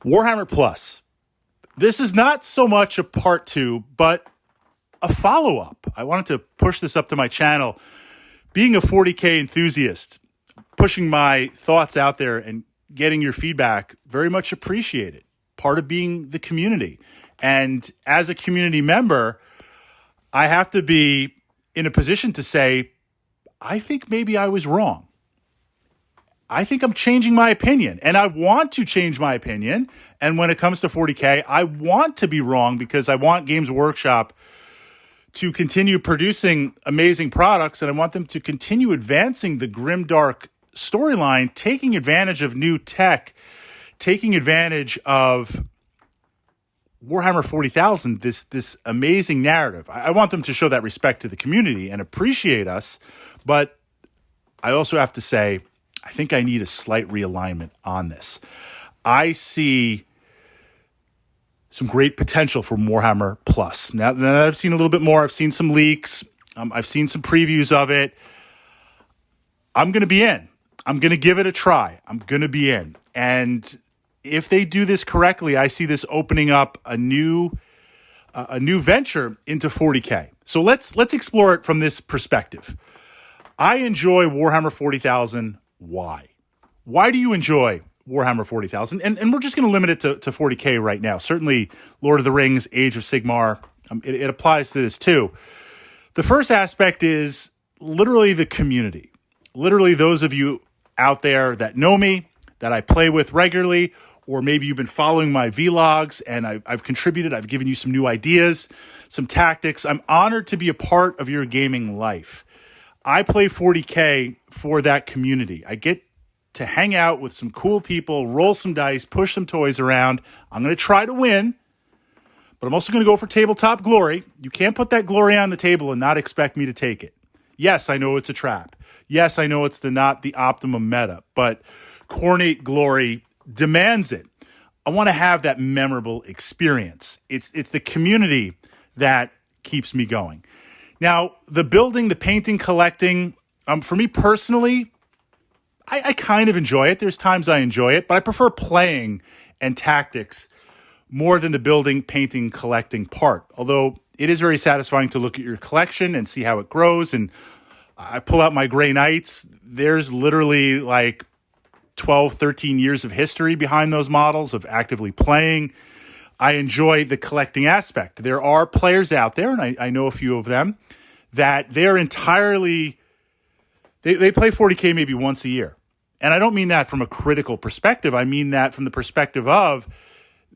Warhammer Plus. This is not so much a part two, but a follow-up. I wanted to push this up to my channel. Being a 40K enthusiast, pushing my thoughts out there and getting your feedback, very much appreciated. Part of being the community. And as a community member, I have to be in a position to say, I think maybe I was wrong. I think I'm changing my opinion, and I want to change my opinion. And when it comes to 40K, I want to be wrong because I want Games Workshop to continue producing amazing products, and I want them to continue advancing the grimdark storyline, taking advantage of new tech, taking advantage of Warhammer 40,000, this amazing narrative. I want them to show that respect to the community and appreciate us, but I also have to say, I think I need a slight realignment on this. I see some great potential for Warhammer Plus. Now that I've seen a little bit more, I've seen some leaks, I've seen some previews of it. I'm going to be in. I'm going to give it a try. I'm going to be in. And if they do this correctly, I see this opening up a new venture into 40K. So let's explore it from this perspective. I enjoy Warhammer 40,000. Why? Why do you enjoy Warhammer 40,000? And we're just going to limit it to 40K right now. Certainly Lord of the Rings, Age of Sigmar, it applies to this too. The first aspect is literally the community. Literally those of you out there that know me, that I play with regularly, or maybe you've been following my vlogs and I've contributed, I've given you some new ideas, some tactics. I'm honored to be a part of your gaming life. I play 40K for that community. I get to hang out with some cool people, roll some dice, push some toys around. I'm going to try to win, but I'm also going to go for tabletop glory. You can't put that glory on the table and not expect me to take it. Yes, I know it's a trap. Yes, I know it's not the optimum meta, but Cornate Glory demands it. I want to have that memorable experience. It's the community that keeps me going. Now, the building, the painting, collecting, for me personally, I kind of enjoy it. There's times I enjoy it, but I prefer playing and tactics more than the building, painting, collecting part. Although it is very satisfying to look at your collection and see how it grows. And I pull out my Grey Knights. There's literally like 12, 13 years of history behind those models of actively playing. I enjoy the collecting aspect. There are players out there, and I know a few of them, that they're entirely, they play 40K maybe once a year. And I don't mean that from a critical perspective. I mean that from the perspective of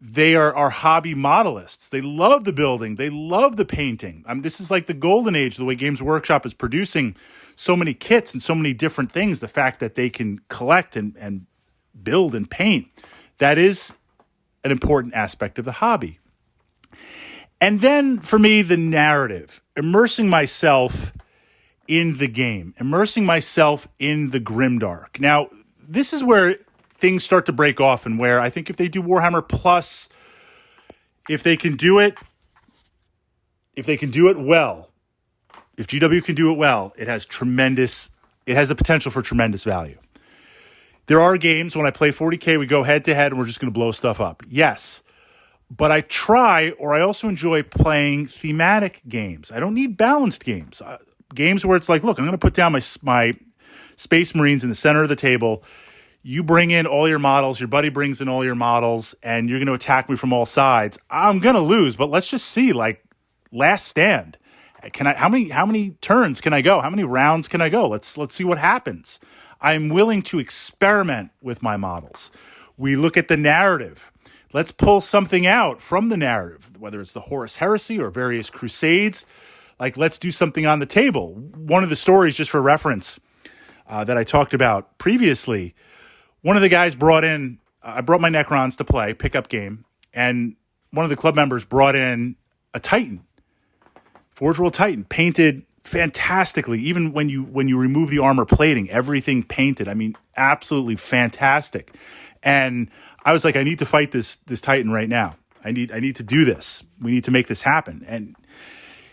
they are hobby modelists. They love the building. They love the painting. This is like the golden age, the way Games Workshop is producing so many kits and so many different things. The fact that they can collect and build and paint, that is an important aspect of the hobby. And then for me, the narrative, immersing myself in the game, immersing myself in the grimdark. Now, this is where things start to break off, and where I think if they do Warhammer Plus, if they can do it well, if GW can do it well, it has the potential for tremendous value. There are games when I play 40K, we go head to head and we're just going to blow stuff up. Yes. But I also enjoy playing thematic games. I don't need balanced games. Games where it's like, look, I'm going to put down my Space Marines in the center of the table. You bring in all your models, your buddy brings in all your models, and you're going to attack me from all sides. I'm going to lose, but let's just see, like, last stand. How many turns can I go? How many rounds can I go? Let's see what happens. I'm willing to experiment with my models. We look at the narrative. Let's pull something out from the narrative, whether it's the Horus Heresy or various crusades. Like, let's do something on the table. One of the stories, just for reference, that I talked about previously, one of the guys brought in, I brought my Necrons to play, pickup game, and one of the club members brought in a Titan, Forge World Titan, painted fantastically. Even when you remove the armor plating, everything painted. I mean, absolutely fantastic. And I was like, I need to fight this Titan right now. I need to do this. We need to make this happen. And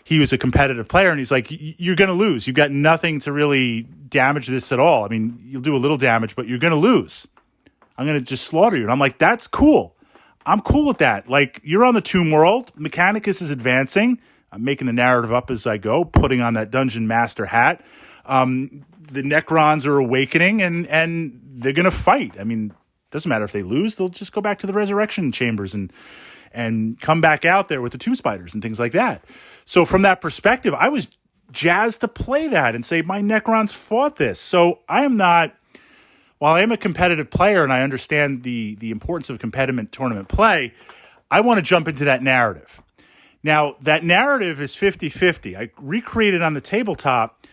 he was a competitive player, and he's like, you're going to lose. You've got nothing to really damage this at all. I mean, you'll do a little damage, but you're going to lose. I'm going to just slaughter you. And I'm like, that's cool. I'm cool with that. Like, you're on the Tomb World. Mechanicus is advancing. I'm making the narrative up as I go, putting on that Dungeon Master hat. The Necrons are awakening, and they're going to fight. I mean, doesn't matter if they lose. They'll just go back to the resurrection chambers and come back out there with the two spiders and things like that. So from that perspective, I was jazzed to play that and say, my Necrons fought this. So I am not, while I am a competitive player and I understand the importance of competitive tournament play, I want to jump into that narrative. Now, that narrative is 50-50. I recreate it on the tabletop,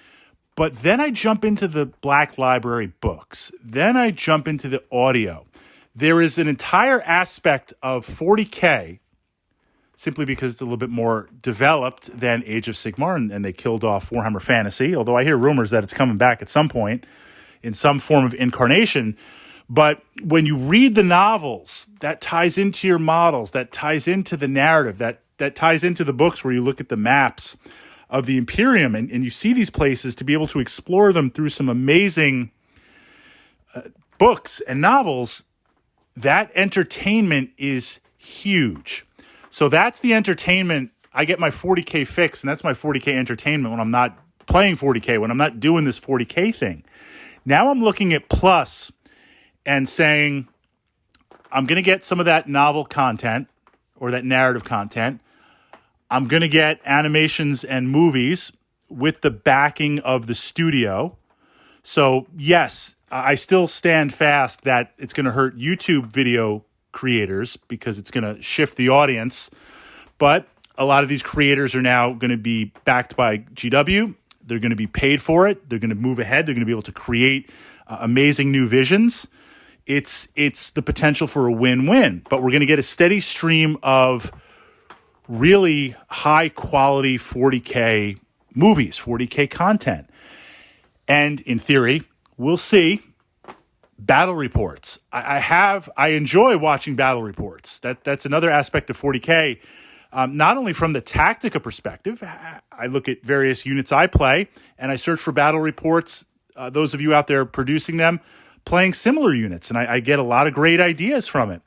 but then I jump into the Black Library books. Then I jump into the audio. There is an entire aspect of 40K, simply because it's a little bit more developed than Age of Sigmar, and they killed off Warhammer Fantasy, although I hear rumors that it's coming back at some point in some form of incarnation. But when you read the novels, that ties into your models, that ties into the narrative, that ties into the books where you look at the maps of the Imperium and you see these places, to be able to explore them through some amazing books and novels. That entertainment is huge. So that's the entertainment. I get my 40K fix, and that's my 40K entertainment when I'm not playing 40K, when I'm not doing this 40K thing. Now I'm looking at Plus and saying, I'm going to get some of that novel content or that narrative content. I'm going to get animations and movies with the backing of the studio. So yes, I still stand fast that it's going to hurt YouTube video creators because it's going to shift the audience. But a lot of these creators are now going to be backed by GW. They're going to be paid for it. They're going to move ahead. They're going to be able to create amazing new visions. It's the potential for a win-win. But we're going to get a steady stream of really high-quality 40K movies, 40K content. And in theory, we'll see battle reports. I enjoy watching battle reports. That's another aspect of 40K. Not only from the Tactica perspective, I look at various units I play, and I search for battle reports, those of you out there producing them, playing similar units, and I get a lot of great ideas from it.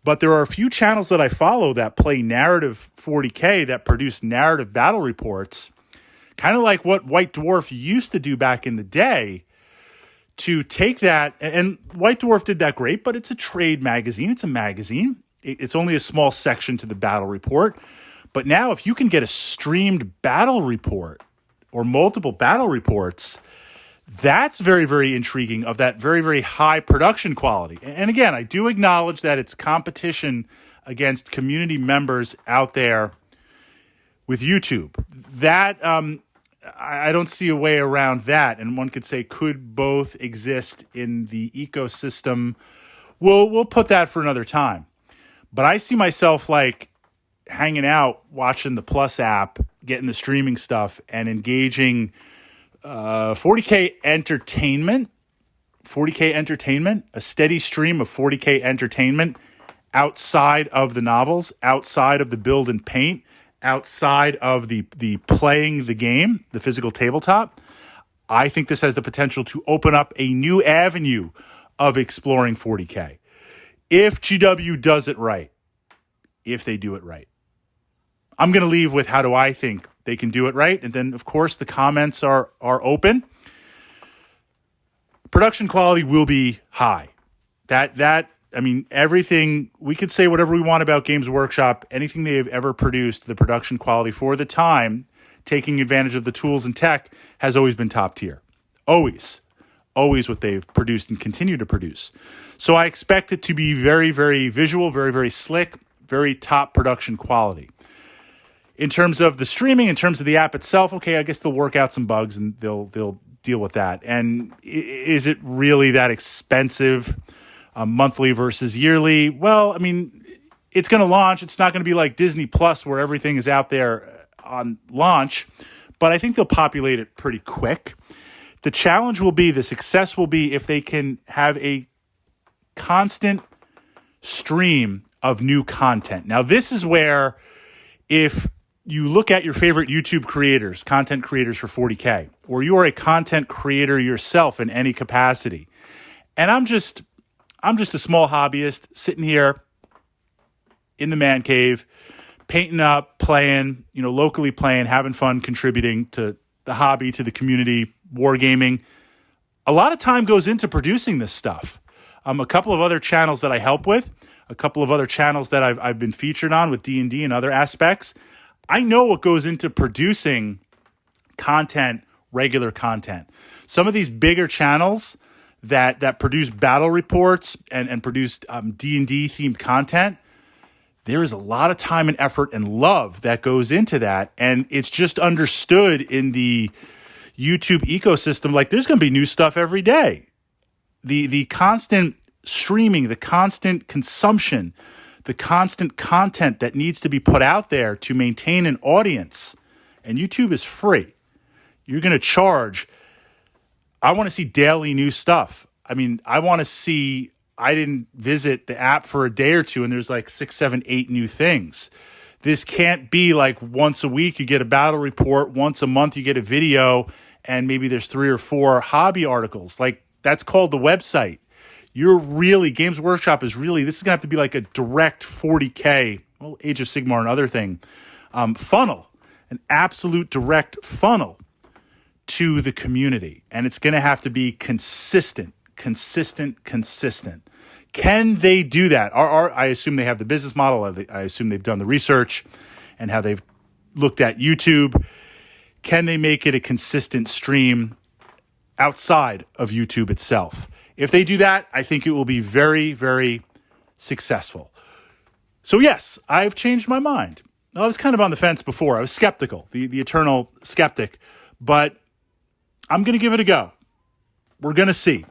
But there are a few channels that I follow that play narrative 40K, that produce narrative battle reports, kind of like what White Dwarf used to do back in the day, to take that, and White Dwarf did that great, but it's a trade magazine. It's a magazine. It's only a small section to the battle report. But now if you can get a streamed battle report or multiple battle reports, that's very, very intriguing, of that very, very high production quality. And again, I do acknowledge that it's competition against community members out there with YouTube. That, I don't see a way around that. And one could say, could both exist in the ecosystem? We'll put that for another time. But I see myself like hanging out, watching the Plus app, getting the streaming stuff, and engaging 40K entertainment, a steady stream of 40K entertainment outside of the novels, outside of the build and paint, outside of the playing the game, the physical tabletop. I think this has the potential to open up a new avenue of exploring 40K. If GW does it right, if they do it right. I'm going to leave with how do I think they can do it right. And then, of course, the comments are open. Production quality will be high. I mean, everything, we could say whatever we want about Games Workshop, anything they have ever produced, the production quality for the time, taking advantage of the tools and tech, has always been top tier. Always what they've produced and continue to produce. So I expect it to be very, very visual, very, very slick, very top production quality. In terms of the streaming, in terms of the app itself, okay, I guess they'll work out some bugs and they'll deal with that. And is it really that expensive, monthly versus yearly? Well, I mean, it's going to launch. It's not going to be like Disney Plus where everything is out there on launch, but I think they'll populate it pretty quick. The challenge will be, the success will be if they can have a constant stream of new content. Now, this is where, if you look at your favorite YouTube creators, content creators for 40K, or you are a content creator yourself in any capacity, and I'm just a small hobbyist sitting here in the man cave, painting up, playing, locally playing, having fun, contributing to the hobby, to the community, wargaming. A lot of time goes into producing this stuff. A couple of other channels that I help with, a couple of other channels that I've been featured on with D&D and other aspects. I know what goes into producing content, regular content. Some of these bigger channels that produce battle reports and produce D&D themed content, there is a lot of time and effort and love that goes into that. And it's just understood in the YouTube ecosystem, like there's going to be new stuff every day. The constant streaming, the constant consumption, the constant content that needs to be put out there to maintain an audience. And YouTube is free. You're going to charge. I want to see daily new stuff. I mean, I want to see, I didn't visit the app for a day or two and there's like 6, 7, 8 new things. This can't be like once a week you get a battle report, once a month you get a video, and maybe there's 3 or 4 hobby articles. Like that's called the website. Games Workshop is really, this is going to have to be like a direct 40K, Age of Sigmar and other thing, funnel, an absolute direct funnel to the community. And it's going to have to be consistent. Can they do that? I assume they have the business model. I assume they've done the research and how they've looked at YouTube. Can they make it a consistent stream outside of YouTube itself? If they do that, I think it will be very, very successful. So yes, I've changed my mind. I was kind of on the fence before. I was skeptical, the eternal skeptic, but I'm going to give it a go. We're going to see.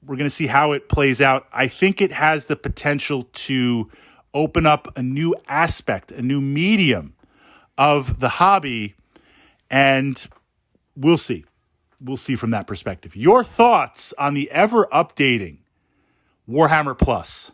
We're going to see how it plays out. I think it has the potential to open up a new aspect, a new medium of the hobby, and we'll see. We'll see from that perspective. Your thoughts on the ever-updating Warhammer Plus?